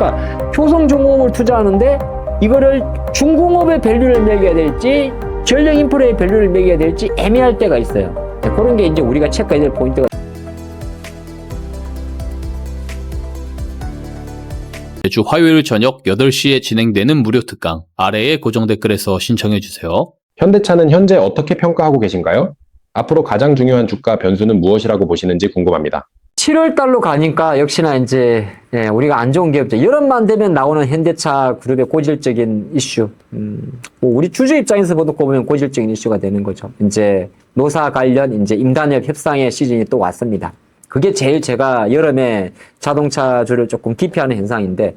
그러니까 효성중공업을 투자하는데 이거를 중공업의 밸류를 매겨야 될지 전력 인프라의 밸류를 매겨야 될지 애매할 때가 있어요. 그런 게 이제 우리가 체크해야 될 포인트가. 매주 화요일 저녁 8시에 진행되는 무료 특강 아래의 고정 댓글에서 신청해주세요. 현대차는 현재 어떻게 평가하고 계신가요? 앞으로 가장 중요한 주가 변수는 무엇이라고 보시는지 궁금합니다. 7월 달로 가니까 역시나 이제 우리가 안 좋은 기업들 여름만 되면 나오는 현대차 그룹의 고질적인 이슈, 뭐 우리 주주 입장에서 놓고 보면 고질적인 이슈가 되는 거죠. 이제 노사 관련 이제 임단협 협상의 시즌이 또 왔습니다. 그게 제일 제가 여름에 자동차주를 조금 기피하는 현상인데,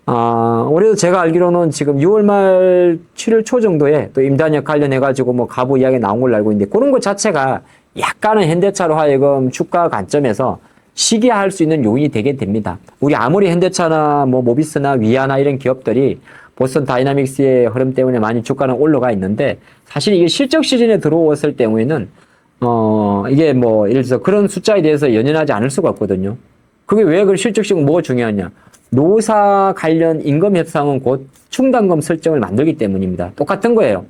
올해도 제가 알기로는 지금 6월 말 7월 초 정도에 또 임단협 관련해가지고 뭐 가부 이야기 나온 걸로 알고 있는데, 그런 것 자체가 약간은 현대차로 하여금 주가 관점에서 시기할 수 있는 요인이 되게 됩니다. 우리 아무리 현대차나 뭐 모비스나 위아나 이런 기업들이 보스턴 다이나믹스의 흐름 때문에 많이 주가는 올라가 있는데, 사실 이게 실적 시즌에 들어왔을 경우에는 이게 뭐 예를 들어서 그런 숫자에 대해서 연연하지 않을 수가 없거든요. 그게 왜 그 실적 시즌 뭐가 중요하냐? 노사 관련 임금 협상은 곧 충당금 설정을 만들기 때문입니다. 똑같은 거예요.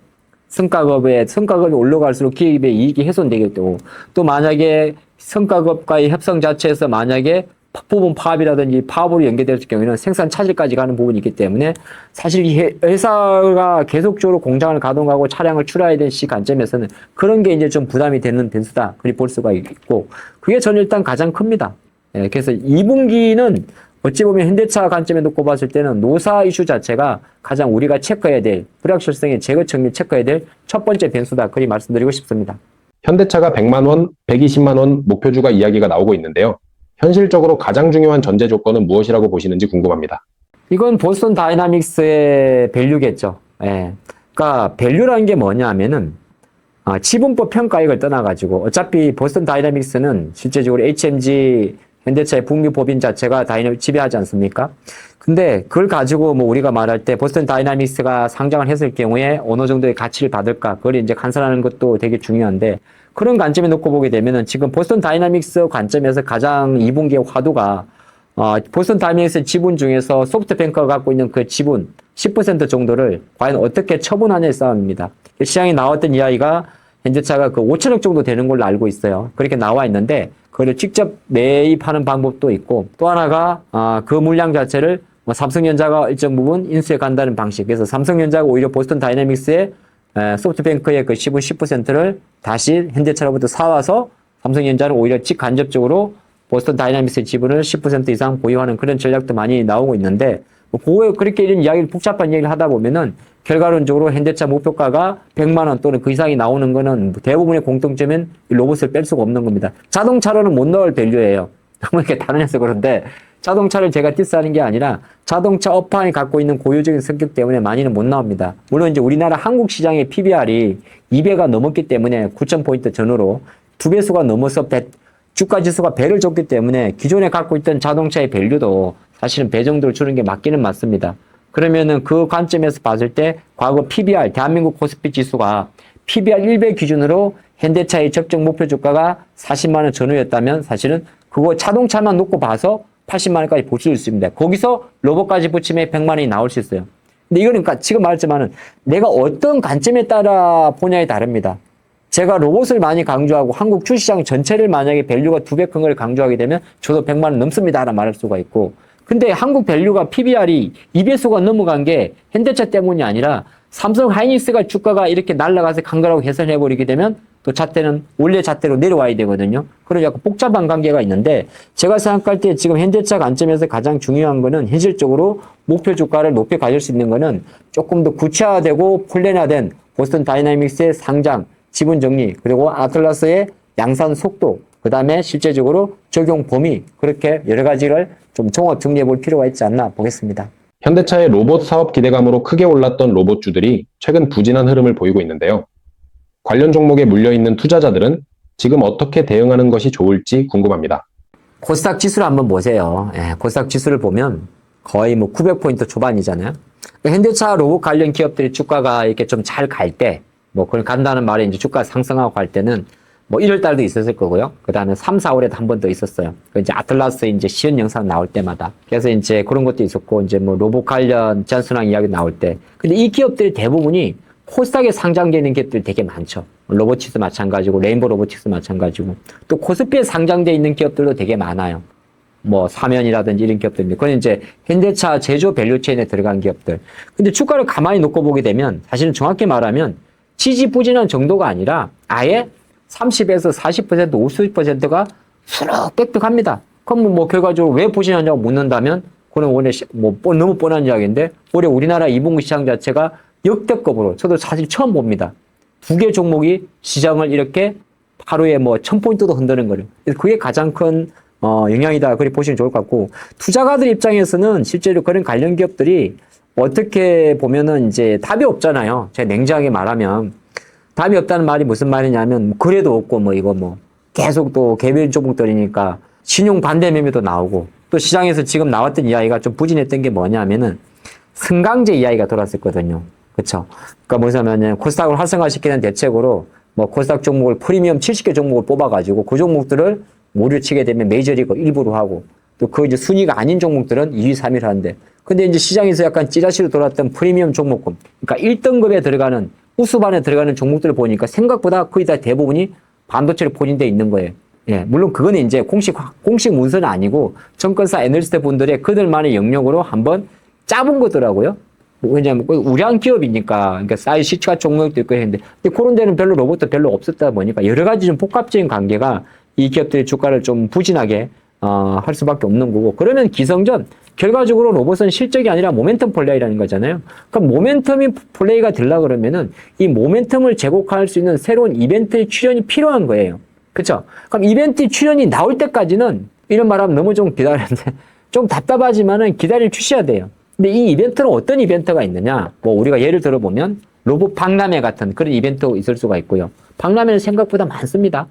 성과급이 올라갈수록 기업의 이익이 훼손되기 때문에, 또 만약에 성과급과의 협상 자체에서 만약에 부분 파업이라든지 파업으로 연계될 경우에는 생산 차질까지 가는 부분이 있기 때문에, 사실 이 회사가 계속적으로 공장을 가동하고 차량을 출하해야 되는 시 관점에서는 그런 게 이제 좀 부담이 되는 변수다, 그렇게 볼 수가 있고, 그게 저는 일단 가장 큽니다. 그래서 2분기는 어찌 보면 현대차 관점에 놓고 봤을 때는 노사 이슈 자체가 가장 우리가 체크해야 될, 불확실성의 제거 측면 체크해야 될 첫 번째 변수다, 그리 말씀드리고 싶습니다. 현대차가 100만 원, 120만 원 목표주가 이야기가 나오고 있는데요. 현실적으로 가장 중요한 전제 조건은 무엇이라고 보시는지 궁금합니다. 이건 보스턴 다이나믹스의 밸류겠죠. 그러니까 밸류라는 게 뭐냐 하면은, 지분법 평가액을 떠나가지고, 어차피 보스턴 다이나믹스는 실제적으로 HMG 현대차의 북미 법인 자체가 지배하지 않습니까? 근데 그걸 가지고 뭐 우리가 말할 때 보스턴 다이나믹스가 상장을 했을 경우에 어느 정도의 가치를 받을까, 그걸 이제 간선하는 것도 되게 중요한데, 그런 관점에 놓고 보게 되면은 지금 보스턴 다이나믹스 관점에서 가장 2분기의 화두가, 보스턴 다이나믹스 지분 중에서 소프트뱅크가 갖고 있는 그 지분 10% 정도를 과연 어떻게 처분하냐의 싸움입니다. 시장에 나왔던 이야기가 현대차가 그 5천억 정도 되는 걸로 알고 있어요. 그렇게 나와 있는데, 그걸 직접 매입하는 방법도 있고, 또 하나가 그 물량 자체를 삼성전자가 일정 부분 인수해 간다는 방식. 그래서 삼성전자가 오히려 보스턴 다이내믹스의 소프트뱅크의 그 지분 10%를 다시 현대차로부터 사와서 삼성전자는 오히려 직간접적으로 보스턴 다이내믹스의 지분을 10% 이상 보유하는 그런 전략도 많이 나오고 있는데, 그렇게 이런 이야기를, 복잡한 이야기를 하다 보면은 결과론적으로 현대차 목표가가 100만 원 또는 그 이상이 나오는 거는 대부분의 공통점은 로봇을 뺄 수가 없는 겁니다. 자동차로는 못 넣을 밸류예요. 너무 이렇게 단언해서 그런데, 자동차를 제가 디스하는 게 아니라 자동차 업황이 갖고 있는 고유적인 성격 때문에 많이는 못 나옵니다. 물론 이제 우리나라 한국 시장의 PBR이 2배가 넘었기 때문에 9,000포인트 전후로 2배수가 넘어서 주가 지수가 배를 줬기 때문에 기존에 갖고 있던 자동차의 밸류도 사실은 배 정도를 주는 게 맞기는 맞습니다. 그러면은 그 관점에서 봤을 때 과거 PBR, 대한민국 코스피 지수가 PBR 1배 기준으로 현대차의 적정 목표 주가가 40만 원 전후였다면 사실은 그거 자동차만 놓고 봐서 80만 원까지 볼 수 있습니다. 거기서 로봇까지 붙이면 100만 원이 나올 수 있어요. 근데 이거는 그러니까 지금 말했지만은 내가 어떤 관점에 따라 보냐에 다릅니다. 제가 로봇을 많이 강조하고 한국 주시장 전체를 만약에 밸류가 2배 큰 걸 강조하게 되면 저도 100만 원 넘습니다, 라고 말할 수가 있고, 근데 한국 밸류가 PBR이 2배수가 넘어간 게 현대차 때문이 아니라 삼성 하이닉스가 주가가 이렇게 날아가서 간 거라고 계산해버리게 되면 또 잣대는 원래 잣대로 내려와야 되거든요. 그런 약간 복잡한 관계가 있는데, 제가 생각할 때 지금 현대차 관점에서 가장 중요한 거는 현실적으로 목표 주가를 높이 가질 수 있는 거는 조금 더 구체화되고 플랜화된 보스턴 다이내믹스의 상장, 지분 정리, 그리고 아틀라스의 양산 속도, 그 다음에 실제적으로 적용 범위, 그렇게 여러 가지를 좀 종합 정리해 볼 필요가 있지 않나 보겠습니다. 현대차의 로봇 사업 기대감으로 크게 올랐던 로봇주들이 최근 부진한 흐름을 보이고 있는데요. 관련 종목에 물려있는 투자자들은 지금 어떻게 대응하는 것이 좋을지 궁금합니다. 코스닥 지수를 한번 보세요. 코스닥 지수를 보면 거의 뭐 900포인트 초반이잖아요. 현대차 로봇 관련 기업들이 주가가 이렇게 좀 잘 갈 때, 뭐 그걸 간다는 말에 이제 주가 상승하고 갈 때는 뭐 1월 달도 있었을 거고요. 그 다음에 3, 4월에도 한 번 더 있었어요. 그 이제 아틀라스 이제 시연 영상 나올 때마다. 그래서 이제 그런 것도 있었고, 이제 뭐 로봇 관련 전순환 이야기 나올 때. 근데 이 기업들이 대부분이 코스닥에 상장되어 있는 기업들이 되게 많죠. 로보틱스 마찬가지고, 레인보우 로보틱스 마찬가지고, 또 코스피에 상장되어 있는 기업들도 되게 많아요. 뭐 사면이라든지 이런 기업들인데, 그건 이제 현대차 제조 밸류체인에 들어간 기업들. 근데 주가를 가만히 놓고 보게 되면 사실은 정확히 말하면 지지부진한 정도가 아니라 아예 30에서 40%, 50%가 수락 빽빽합니다. 그럼 뭐 결과적으로 왜 부진하냐고 묻는다면, 그건 원래 뭐 너무 뻔한 이야기인데, 올해 우리나라 2분기 시장 자체가 역대급으로, 저도 사실 처음 봅니다. 두 개 종목이 시장을 이렇게 하루에 뭐 1000포인트도 흔드는 거예요. 그래서 그게 가장 큰 영향이다. 그렇게 보시면 좋을 것 같고, 투자가들 입장에서는 실제로 그런 관련 기업들이 어떻게 보면은 이제 답이 없잖아요. 제가 냉정하게 말하면. 답이 없다는 말이 무슨 말이냐면, 그래도 없고, 뭐 이거 뭐 계속 또 개별 종목들이니까 신용 반대 매매도 나오고, 또 시장에서 지금 나왔던 이야기가 좀 부진했던 게 뭐냐면은 승강제 이야기가 돌았었거든요. 그쵸? 그러니까 뭐냐면 코스닥을 활성화시키는 대책으로 뭐 코스닥 종목을 프리미엄 70개 종목을 뽑아가지고 그 종목들을 모류 치게 되면 메이저리그 일부로 하고, 또 그 이제 순위가 아닌 종목들은 2위, 3위를 하는데, 근데 이제 시장에서 약간 찌라시로 돌았던 프리미엄 종목군, 그러니까 1등급에 들어가는 우수반에 들어가는 종목들을 보니까 생각보다 거의 다 대부분이 반도체로 포진되어 있는 거예요. 예, 물론 그거는 이제 공식 문서는 아니고 정권사 애널리스트 분들의 그들만의 영역으로 한번 짜본 거더라고요. 왜냐면 우량 기업이니까, 그러니까 사이즈 시가 종목도 있고 했는데, 근데 그런 데는 별로 로봇도 별로 없었다 보니까 여러 가지 좀 복합적인 관계가 이 기업들의 주가를 좀 부진하게 할 수밖에 없는 거고, 그러면 기성전 결과적으로 로봇은 실적이 아니라 모멘텀 플레이라는 거잖아요. 그럼 모멘텀이 플레이가 되려 그러면은 이 모멘텀을 제공할 수 있는 새로운 이벤트의 출현이 필요한 거예요. 그렇죠? 그럼 이벤트 출현이 나올 때까지는, 이런 말하면 너무 좀 기다리는데 좀 답답하지만은 기다려 주셔야 돼요. 근데 이 이벤트는 어떤 이벤트가 있느냐? 뭐 우리가 예를 들어보면 로봇 박람회 같은 그런 이벤트가 있을 수가 있고요. 박람회는 생각보다 많습니다.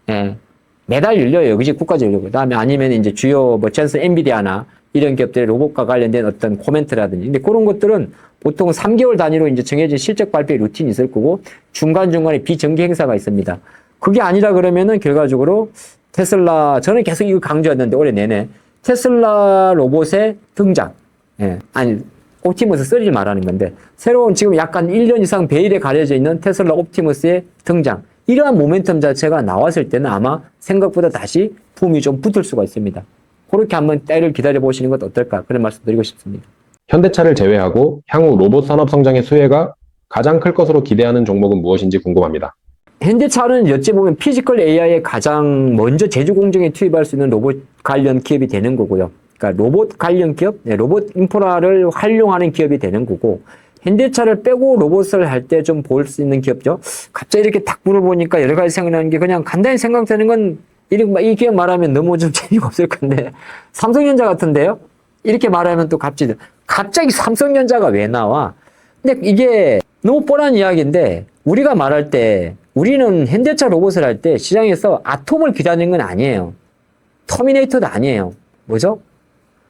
예. 매달 열려요. 여기지 국가적으로. 그 다음에 아니면 이제 주요 뭐 젠슨 엔비디아나 이런 기업들의 로봇과 관련된 어떤 코멘트라든지. 근데 그런 것들은 보통 3개월 단위로 이제 정해진 실적 발표 루틴이 있을 거고, 중간중간에 비정기 행사가 있습니다. 그게 아니라 그러면은 결과적으로 테슬라, 저는 계속 이거 강조했는데 올해 내내 테슬라 로봇의 등장. 예. 아니, 옵티머스 3를 말하는 건데, 새로운 지금 약간 1년 이상 베일에 가려져 있는 테슬라 옵티머스의 등장. 이러한 모멘텀 자체가 나왔을 때는 아마 생각보다 다시 붐이 좀 붙을 수가 있습니다. 그렇게 한번 때를 기다려 보시는 것 어떨까, 그런 말씀 드리고 싶습니다. 현대차를 제외하고 향후 로봇 산업 성장의 수혜가 가장 클 것으로 기대하는 종목은 무엇인지 궁금합니다. 현대차는 어찌 보면 피지컬 AI에 가장 먼저 제조 공정에 투입할 수 있는 로봇 관련 기업이 되는 거고요. 그러니까 로봇 관련 기업, 로봇 인프라를 활용하는 기업이 되는 거고, 현대차를 빼고 로봇을 할 때 좀 볼 수 있는 기업죠. 갑자기 이렇게 딱 물어보니까 여러 가지 생각나는 게, 그냥 간단히 생각되는 건 이 기업 말하면 너무 좀 재미가 없을 건데, 삼성전자 같은데요? 이렇게 말하면 또 갑자기 삼성전자가 왜 나와? 근데 이게 너무 뻔한 이야기인데, 우리가 말할 때, 우리는 현대차 로봇을 할 때 시장에서 아톰을 기다리는 건 아니에요. 터미네이터도 아니에요. 뭐죠?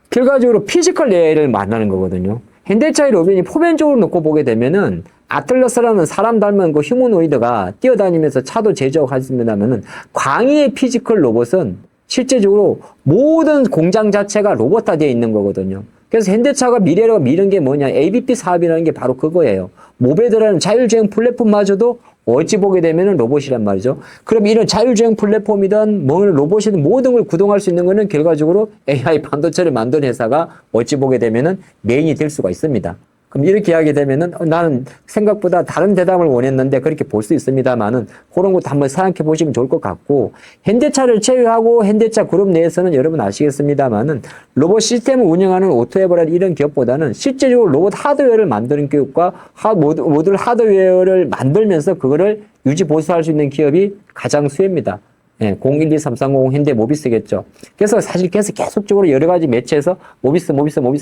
결과적으로 피지컬 AI를 만나는 거거든요. 현대차의 로봇이 포면적으로 놓고 보게 되면은 아틀라스라는 사람 닮은 그 휴머노이드가 뛰어다니면서 차도 제조하신다면은, 광의의 피지컬 로봇은 실제적으로 모든 공장 자체가 로봇화되어 있는 거거든요. 그래서 현대차가 미래로 미는 게 뭐냐, ABP 사업이라는 게 바로 그거예요. 모베드라는 자율주행 플랫폼마저도 어찌 보게 되면은 로봇이란 말이죠. 그럼 이런 자율주행 플랫폼이든 뭐 로봇이든 모든 걸 구동할 수 있는 거는 결과적으로 AI 반도체를 만든 회사가 어찌 보게 되면은 메인이 될 수가 있습니다. 그럼 이렇게 하게 되면은 나는 생각보다 다른 대답을 원했는데 그렇게 볼 수 있습니다만은, 그런 것도 한번 생각해 보시면 좋을 것 같고, 현대차를 제외하고 현대차 그룹 내에서는 여러분 아시겠습니다만은 로봇 시스템을 운영하는 오토에버라는 이런 기업보다는 실제적으로 로봇 하드웨어를 만드는 기업과 모듈 하드웨어를 만들면서 그거를 유지 보수할 수 있는 기업이 가장 수혜입니다. 예, 012330 현대 모비스겠죠. 그래서 사실 계속적으로 여러 가지 매체에서 모비스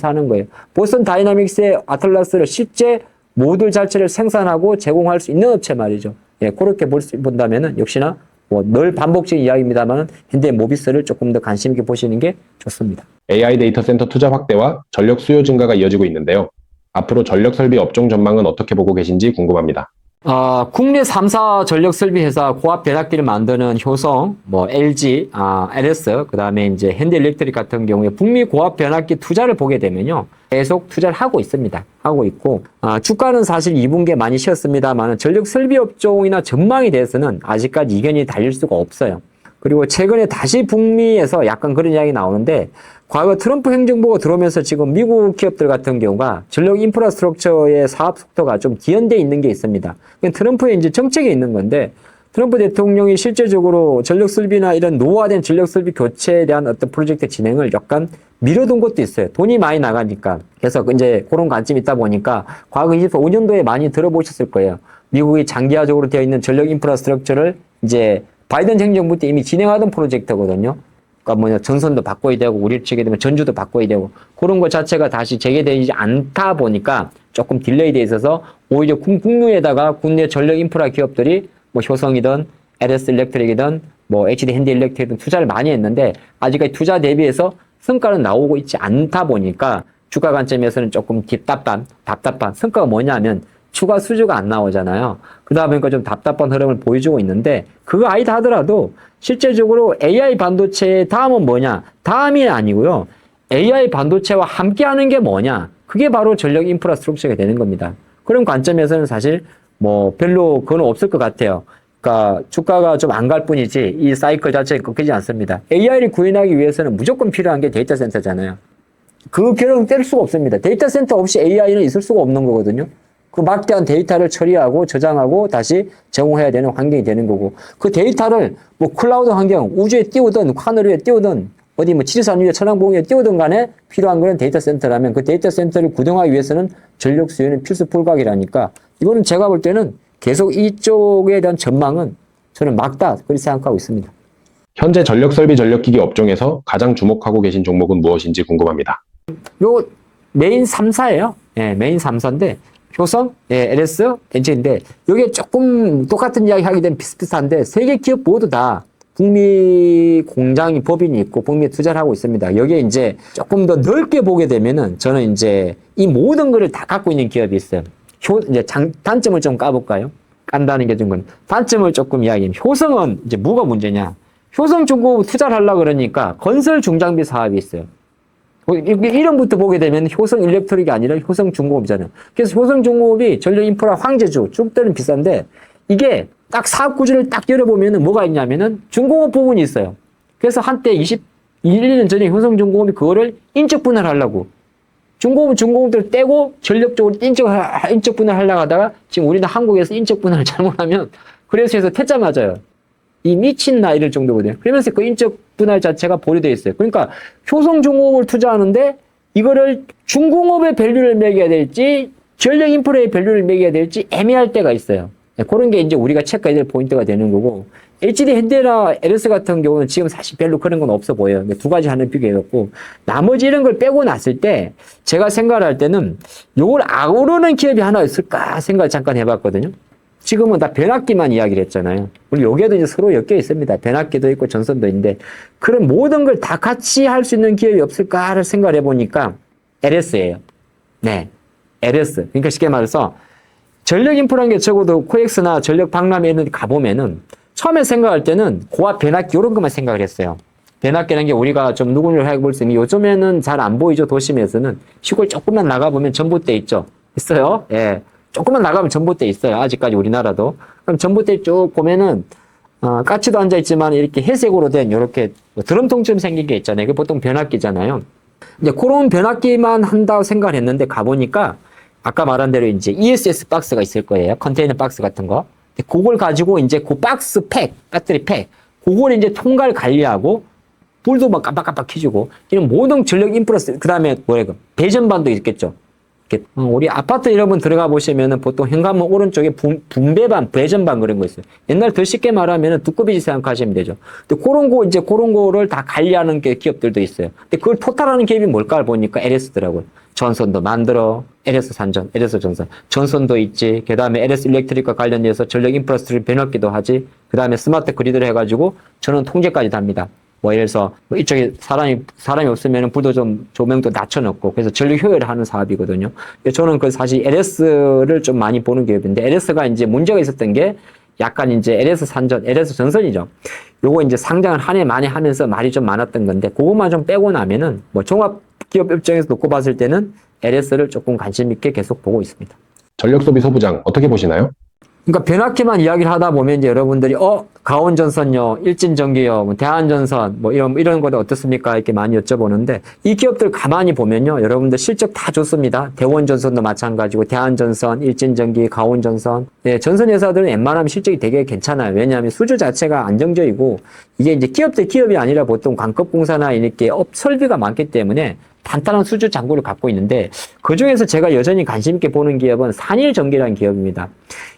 하는 거예요. 보스턴 다이나믹스의 아틀라스를 실제 모듈 자체를 생산하고 제공할 수 있는 업체 말이죠. 예, 그렇게 본다면은 역시나 뭐 늘 반복적인 이야기입니다만은 현대 모비스를 조금 더 관심 있게 보시는 게 좋습니다. AI 데이터 센터 투자 확대와 전력 수요 증가가 이어지고 있는데요. 앞으로 전력 설비 업종 전망은 어떻게 보고 계신지 궁금합니다. 국내 3사 전력 설비 회사 고압 변압기를 만드는 효성, 뭐 LG, LS, 그다음에 이제 현대일렉트릭 같은 경우에 북미 고압 변압기 투자를 보게 되면요. 계속 투자를 하고 있습니다. 하고 있고, 주가는 사실 2분기에 많이 쉬었습니다만 전력 설비 업종이나 전망에 대해서는 아직까지 이견이 달릴 수가 없어요. 그리고 최근에 다시 북미에서 약간 그런 이야기 나오는데, 과거 트럼프 행정부가 들어오면서 지금 미국 기업들 같은 경우가 전력 인프라스트럭처의 사업 속도가 좀 기연돼 있는 게 있습니다. 트럼프의 이제 정책에 있는 건데, 트럼프 대통령이 실제적으로 전력 설비나 이런 노후화된 전력 설비 교체에 대한 어떤 프로젝트 진행을 약간 미뤄둔 것도 있어요. 돈이 많이 나가니까. 그래서 이제 그런 관점이 있다 보니까 과거 25년도에 많이 들어보셨을 거예요. 미국이 장기화적으로 되어 있는 전력 인프라스트럭처를 이제 바이든 행정부 때 이미 진행하던 프로젝트거든요. 그러니까 전선도 바꿔야 되고, 우리 측에 되면 전주도 바꿔야 되고, 그런 것 자체가 다시 재개되지 않다 보니까 조금 딜레이 돼 있어서 오히려 국내에다가 국내 전력 인프라 기업들이 뭐 효성이든 LS 일렉트릭이든 뭐 HD 현대일렉트릭이든 투자를 많이 했는데 아직까지 투자 대비해서 성과는 나오고 있지 않다 보니까 주가 관점에서는 조금 답답한 성과가 뭐냐면 추가 수주가 안 나오잖아요. 그러다 보니까 좀 답답한 흐름을 보여주고 있는데 그거 아니다 하더라도 실제적으로 AI 반도체의 다음은 뭐냐? 다음이 아니고요. AI 반도체와 함께 하는 게 뭐냐? 그게 바로 전력 인프라스트럭처가 되는 겁니다. 그런 관점에서는 사실 뭐 별로 그건 없을 것 같아요. 그러니까 주가가 좀 안 갈 뿐이지 이 사이클 자체가 끊기지 않습니다. AI를 구현하기 위해서는 무조건 필요한 게 데이터 센터잖아요. 그 결은 뗄 수가 없습니다. 데이터 센터 없이 AI는 있을 수가 없는 거거든요. 그 막대한 데이터를 처리하고 저장하고 다시 제공해야 되는 환경이 되는 거고 그 데이터를 뭐 클라우드 환경, 우주에 띄우든 하늘 위에 띄우든 어디 뭐 지리산 위에 천왕봉 위에 띄우든 간에 필요한 거는 데이터 센터라면 그 데이터 센터를 구동하기 위해서는 전력 수요는 필수 불가이라니까 이거는 제가 볼 때는 계속 이쪽에 대한 전망은 저는 막다 그렇게 생각하고 있습니다. 현재 전력 설비 전력기기 업종에서 가장 주목하고 계신 종목은 무엇인지 궁금합니다. 요 메인 3사예요. 예, 메인 3사인데 효성, 예, LS, 엔진인데 이게 조금 똑같은 이야기 하게 되면 비슷비슷한데 세 개 기업 모두 다 북미 공장이 법인이 있고 북미에 투자를 하고 있습니다. 여기에 이제 조금 더 넓게 보게 되면은 저는 이제 이 모든 거를 다 갖고 있는 기업이 있어요. 이제 단점을 좀 까볼까요? 깐다는 게 좀 건. 단점을 조금 이야기하면 효성은 이제 뭐가 문제냐? 효성 중공업 투자를 하려고 그러니까 건설 중장비 사업이 있어요. 이름부터 보게 되면 효성 일렉트릭이 아니라 효성 중공업이잖아요. 그래서 효성 중공업이 전력 인프라 황제주, 쭉들은 비싼데 이게 딱 사업 구조를 딱 열어보면은 뭐가 있냐면은 중공업 부분이 있어요. 그래서 한때 21년 전에 효성 중공업이 그거를 인적 분할하려고 중공업들 떼고 전력적으로 인적 분할하려고 하다가 지금 우리는 한국에서 인적 분할을 잘못하면 그래서 해서 퇴짜 맞아요. 이 미친 나이를 정도거든요. 그러면서 그 인적 분할 자체가 보류되어 있어요. 그러니까 효성중공업을 투자하는데 이거를 중공업의 밸류를 매겨야 될지 전력 인프라의 밸류를 매겨야 될지 애매할 때가 있어요. 그런 게 이제 우리가 체크해야 될 포인트가 되는 거고 HD 현대나 LS 같은 경우는 지금 사실 별로 그런 건 없어 보여요. 두 가지 하는 비교해놓고 나머지 이런 걸 빼고 났을 때 제가 생각을 할 때는 요걸 아우르는 기업이 하나 있을까 생각을 잠깐 해봤거든요. 지금은 다 변압기만 이야기를 했잖아요. 우리 여기에도 이제 서로 엮여 있습니다. 변압기도 있고 전선도 있는데 그런 모든 걸 다 같이 할 수 있는 기업이 없을까를 생각을 해보니까 LS예요. 네, LS. 그러니까 쉽게 말해서 전력 인프라는 게 적어도 코엑스나 전력 박람회 이런 데 가보면은 처음에 생각할 때는 고압 변압기 이런 것만 생각을 했어요. 변압기라는 게 우리가 좀 누구를 해볼 수 있는 요즘에는 잘 안 보이죠. 도심에서는 시골 조금만 나가보면 전봇대 있죠. 있어요. 예. 조금만 나가면 전봇대 있어요. 아직까지 우리나라도. 그럼 전봇대 쭉 보면은 까치도 앉아있지만 이렇게 회색으로 된 이렇게 드럼통처럼 생긴 게 있잖아요. 그게 보통 변압기잖아요. 이제 그런 변압기만 한다고 생각을 했는데 가보니까 아까 말한 대로 이제 ESS 박스가 있을 거예요. 컨테이너 박스 같은 거. 그걸 가지고 이제 그 박스 팩, 배터리 팩, 그걸 이제 통과를 관리하고 불도 막 깜빡깜빡 켜주고 이런 모든 전력 인프라스, 그 다음에 배전반도 있겠죠. 우리 아파트 여러분 들어가 보시면은 보통 현관문 오른쪽에 분배반, 배전반 그런 거 있어요. 옛날 더 쉽게 말하면은 두꺼비지 생각하시면 되죠. 근데 그런 거를 다 관리하는 기업들도 있어요. 근데 그걸 토탈하는 기업이 뭘까를 보니까 LS더라고요. 전선도 만들어, LS 산전, LS 전선. 전선도 있지. 그 다음에 LS 일렉트릭과 관련해서 전력 인프라스트럭처 변압기도 하지. 그 다음에 스마트 그리드를 해가지고 전원 통제까지 합니다. 뭐 예를 들어서 뭐 이쪽에 사람이 없으면 불도 좀 조명도 낮춰놓고 그래서 전력 효율을 하는 사업이거든요. 저는 그 사실 LS를 좀 많이 보는 기업인데 LS가 이제 문제가 있었던 게 약간 이제 LS 전선이죠. 요거 이제 상장을 한 해 만에 하면서 말이 좀 많았던 건데 그것만 좀 빼고 나면은 뭐 종합기업 입장에서 놓고 봤을 때는 LS를 조금 관심 있게 계속 보고 있습니다. 전력소비 소부장 어떻게 보시나요? 그러니까 변압기만 이야기를 하다 보면 이제 여러분들이 가온전선요, 일진전기요, 뭐 대한전선 뭐 이런 거도 어떻습니까? 이렇게 많이 여쭤보는데 이 기업들 가만히 보면요, 여러분들 실적 다 좋습니다. 대원전선도 마찬가지고 대한전선, 일진전기, 가온전선, 네, 전선 회사들은 웬만하면 실적이 되게 괜찮아요. 왜냐하면 수주 자체가 안정적이고 이게 이제 기업이 아니라 보통 광급공사나 이렇게 설비가 많기 때문에 단단한 수주 잔고를 갖고 있는데 그중에서 제가 여전히 관심 있게 보는 기업은 산일전기라는 기업입니다.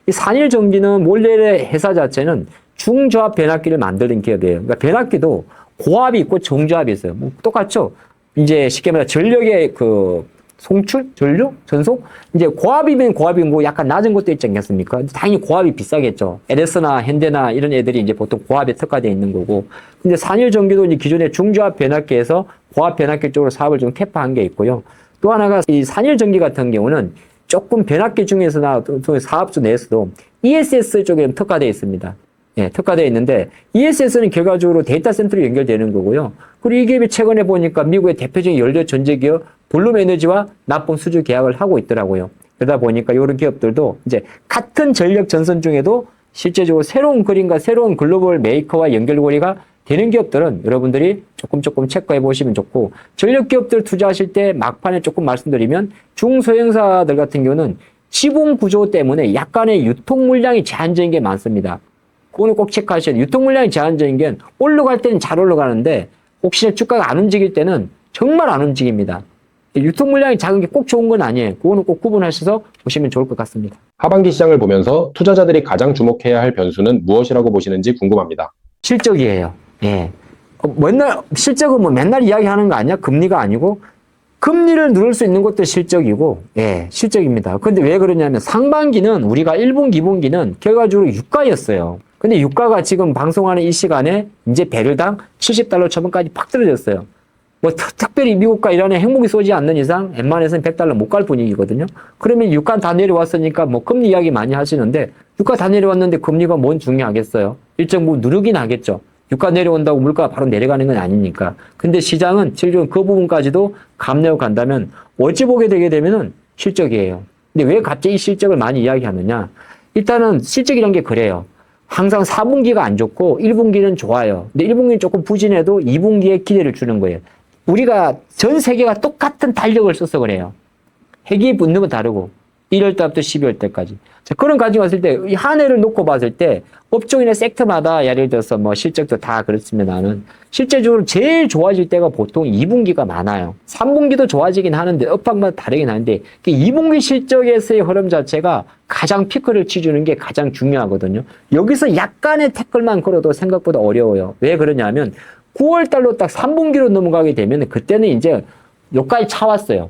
이 산일전기는 원래 회사 자체는 중저압 변압기를 만드는 기업이에요. 그러니까 변압기도 고압이 있고 중저압이 있어요. 뭐 똑같죠? 이제 쉽게 말해 전력의 그 송출, 전류, 전속. 이제 고압이면 고압이고 뭐 약간 낮은 것도 있지 않겠습니까? 당연히 고압이 비싸겠죠. LS나 현대나 이런 애들이 이제 보통 고압에 특화되어 있는 거고. 근데 산일전기도 이제 기존의 중저압 변압기에서 고압 변압기 쪽으로 사업을 좀 캐파한 게 있고요. 또 하나가 이 산일전기 같은 경우는 조금 변압기 중에서나 또 사업주 내에서도 ESS 쪽에 특화되어 있습니다. 예, 특화되어 있는데 ESS는 결과적으로 데이터 센터로 연결되는 거고요. 그리고 이 기업이 최근에 보니까 미국의 대표적인 연료 전지 기업 블룸에너지와 납품 수주 계약을 하고 있더라고요. 그러다 보니까 이런 기업들도 이제 같은 전력 전선 중에도 실제적으로 새로운 그림과 새로운 글로벌 메이커와 연결고리가 되는 기업들은 여러분들이 조금 체크해 보시면 좋고, 전력 기업들 투자하실 때 막판에 조금 말씀드리면 중소형사들 같은 경우는 지분 구조 때문에 약간의 유통 물량이 제한적인 게 많습니다. 그거는 꼭 체크하셔야 돼요. 유통 물량이 제한적인 게 올라갈 때는 잘 올라가는데 혹시나 주가가 안 움직일 때는 정말 안 움직입니다. 유통 물량이 작은 게 꼭 좋은 건 아니에요. 그거는 꼭 구분하셔서 보시면 좋을 것 같습니다. 하반기 시장을 보면서 투자자들이 가장 주목해야 할 변수는 무엇이라고 보시는지 궁금합니다. 실적이에요. 예. 맨날 실적은 뭐 맨날 이야기하는 거 아니야? 금리가 아니고 금리를 누를 수 있는 것도 실적이고, 예, 실적입니다. 근데 왜 그러냐면 상반기는 우리가 1분기, 2분기는 결과적으로 유가였어요. 근데 유가가 지금 방송하는 이 시간에 이제 배럴당 $70 초반까지 팍 떨어졌어요. 뭐 특별히 미국과 이란에 핵무기 쏘지 않는 이상 웬만해서는 $100 못 갈 분위기거든요. 그러면 유가 다 내려왔으니까 뭐 금리 이야기 많이 하시는데 유가 다 내려왔는데 금리가 뭔 중요하겠어요? 일정 부분 누르긴 하겠죠. 유가 내려온다고 물가가 바로 내려가는 건 아니니까. 근데 시장은 실제로 그 부분까지도 감내하고 간다면 어찌 보게 되게 되면은 실적이에요. 근데 왜 갑자기 이 실적을 많이 이야기하느냐? 일단은 실적이란 게 그래요. 항상 4분기가 안 좋고 1분기는 좋아요. 근데 1분기는 조금 부진해도 2분기에 기대를 주는 거예요. 우리가 전 세계가 똑같은 달력을 써서 그래요. 해기 붙는 건 다르고 1월 달부터 12월 달까지. 자, 그런 가지고 봤을 때 이 한 해를 놓고 봤을 때 업종이나 섹터마다 예를 들어서 뭐 실적도 다 그렇습니다는 실제적으로 제일 좋아질 때가 보통 2분기가 많아요. 3분기도 좋아지긴 하는데 업황마다 다르긴 하는데 2분기 실적에서의 흐름 자체가 가장 피크를 치주는 게 가장 중요하거든요. 여기서 약간의 태클만 걸어도 생각보다 어려워요. 왜 그러냐면 9월 달로 딱 3분기로 넘어가게 되면 그때는 이제 여기까지 차왔어요.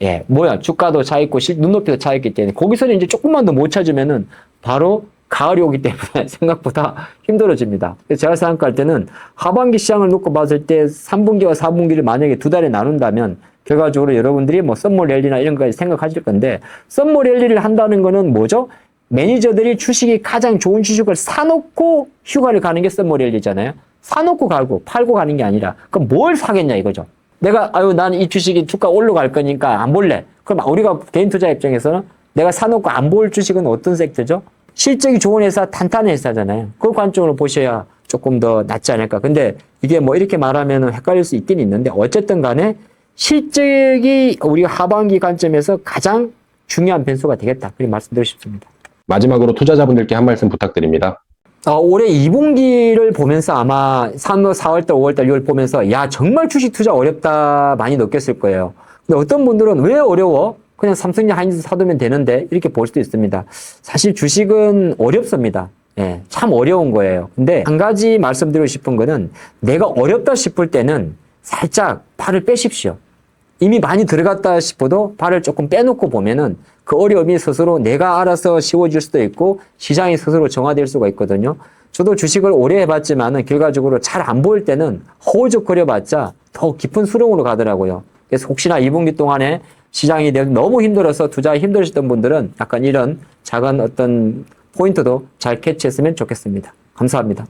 예, 주가도 차있고, 눈높이도 차있기 때문에, 거기서는 이제 조금만 더 못 찾으면은, 바로 가을이 오기 때문에 생각보다 힘들어집니다. 그래서 제가 생각할 때는, 하반기 시장을 놓고 봤을 때, 3분기와 4분기를 만약에 두 달에 나눈다면, 결과적으로 여러분들이 뭐, 썸머 랠리나 이런 거까지 생각하실 건데, 썸머 랠리를 한다는 거는 뭐죠? 매니저들이 주식이 가장 좋은 주식을 사놓고 휴가를 가는 게 썸머 랠리잖아요. 사놓고 가고, 팔고 가는 게 아니라, 그럼 뭘 사겠냐 이거죠. 내가 나는 이 주식이 주가 올라갈 거니까 안 볼래. 그럼 우리가 개인 투자 입장에서는 내가 사놓고 안 볼 주식은 어떤 섹터죠? 실적이 좋은 회사, 탄탄한 회사잖아요. 그 관점으로 보셔야 조금 더 낫지 않을까. 근데 이게 뭐 이렇게 말하면 헷갈릴 수 있긴 있는데 어쨌든 간에 실적이 우리가 하반기 관점에서 가장 중요한 변수가 되겠다. 그렇게 말씀드리고 싶습니다. 마지막으로 투자자분들께 한 말씀 부탁드립니다. 올해 2분기를 보면서 아마 3월, 4월달, 5월달, 6월 보면서 야 정말 주식 투자 어렵다 많이 느꼈을 거예요. 근데 어떤 분들은 왜 어려워? 그냥 삼성전자 하이닉스 사두면 되는데 이렇게 볼 수도 있습니다. 사실 주식은 어렵습니다. 예, 참 어려운 거예요. 근데 한 가지 말씀드리고 싶은 거는 내가 어렵다 싶을 때는 살짝 발을 빼십시오. 이미 많이 들어갔다 싶어도 발을 조금 빼놓고 보면은 그 어려움이 스스로 내가 알아서 쉬워질 수도 있고 시장이 스스로 정화될 수가 있거든요. 저도 주식을 오래 해봤지만은 결과적으로 잘 안 보일 때는 허우적거려봤자 더 깊은 수렁으로 가더라고요. 그래서 혹시나 2분기 동안에 시장이 너무 힘들어서 투자에 힘들으셨던 분들은 약간 이런 작은 어떤 포인트도 잘 캐치했으면 좋겠습니다. 감사합니다.